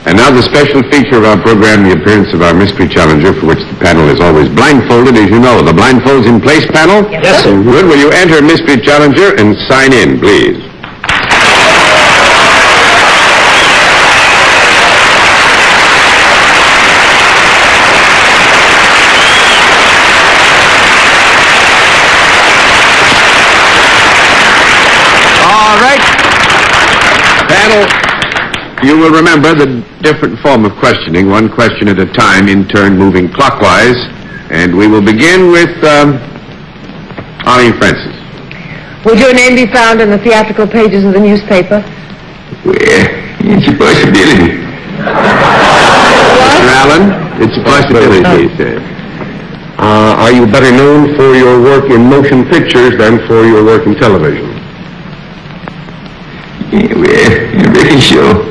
And now the special feature of our program, the appearance of our mystery challenger, for which the panel is always blindfolded, as you know. The blindfolds in place, panel? Yes, sir. Good. Will you enter mystery challenger and sign in, please? All right. Panel, you will remember the different form of questioning, one question at a time, in turn moving clockwise. And we will begin with Arlene Francis. Would your name be found in the theatrical pages of the newspaper? Well, it's a possibility. Mr. Allen, it's a possibility, he said. Are you better known for your work in motion pictures than for your work in television? Yeah, well, I'm very sure.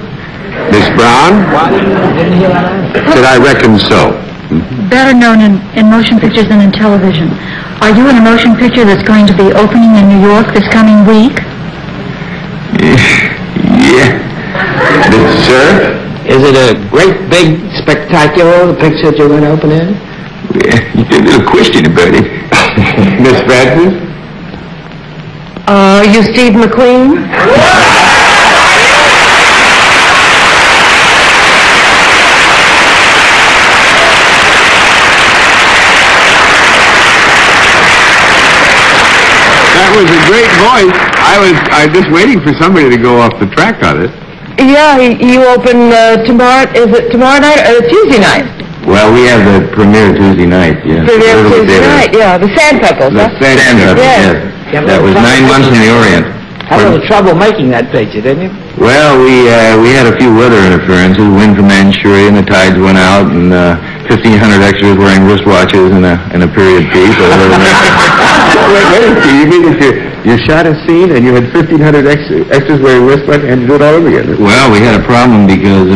Miss Brown? Said I reckon so. Better known in motion pictures than in television. Are you in a motion picture that's going to be opening in New York this coming week? Yeah. Sir? Is it a great, big, spectacular picture that you're going to open in? Yeah, you did a little question about it. Miss Francis? Are you Steve McQueen? That was a great voice. I was just waiting for somebody to go off the track on it. Yeah, you open tomorrow. Is it tomorrow night or Tuesday night? Well, we have the premiere Tuesday night, yes. Premiere Tuesday night, yeah. The Sandpepples, huh? The Sandpepples, yes. That was 9 months in the Orient. Had a little trouble making that picture, didn't you? Well, we had a few weather interferences, wind from Manchuria, and the tides went out, and 1,500 extras wearing wristwatches and a period piece. Wait, you mean if you shot a scene and you had 1,500 extras wearing wristwatches and you do it all over again? Well, we had a problem because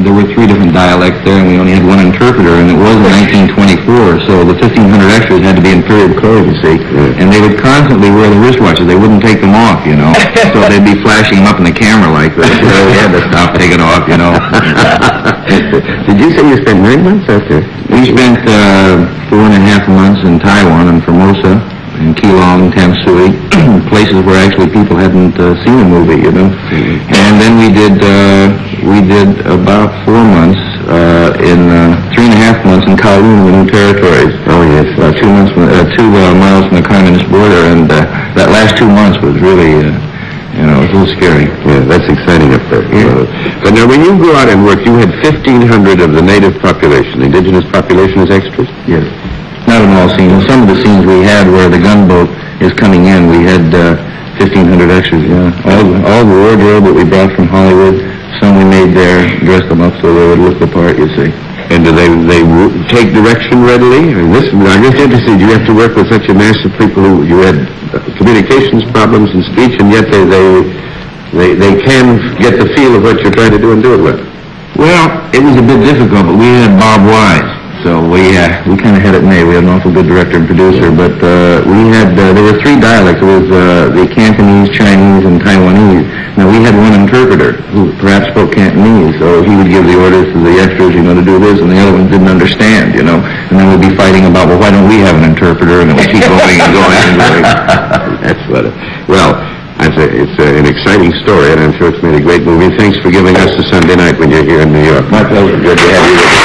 there were 3 different dialects there, and we only had one interpreter, and it was in 1924, so the 1,500 extras had to be in period code, you see. And they would constantly wear the wristwatches. They wouldn't take them off, you know. So they'd be flashing them up in the camera like this. So we had to stop taking off, you know. Did you say you spent 9 months out there? We spent 4.5 months in Taiwan and Formosa, in Keelong, Tamsui, places where actually people hadn't seen a movie, you know. And then we did about 4 months in 3.5 months in Kowloon, the New Territories. Oh yes, 2 months, 2 miles from the communist border, and that last 2 months was really, you know, it was a little scary. Yeah, that's exciting up there. Yeah. But now, when you go out and work, you had 1,500 of the native population, the indigenous population, as extras? Yes. Not in all scenes. Some of the scenes we had where the gunboat is coming in, we had 1,500 extras, yeah. All the wardrobe that we brought from Hollywood, some we made there, dressed them up so they would look the part, you see. And do they take direction readily? I'm just interested. You have to work with such a mass of people who you had communications problems and speech, and yet they can get the feel of what you're trying to do and do it with. Well, it was a bit difficult, but we had Bob Wise. So we kind of had it made. We had an awful good director and producer, but there were 3 dialects. It was the Cantonese, Chinese, and Taiwanese. Now we had one interpreter who perhaps spoke Cantonese, so he would give the orders to the extras, you know, to do this, and the other ones didn't understand, you know. And then we'd be fighting about, well, why don't we have an interpreter? And it would keep going and going and going. That's what well, it's an exciting story, and I'm sure it's made a great movie. Thanks for giving us the Sunday night when you're here in New York. My pleasure. Good to have you with us.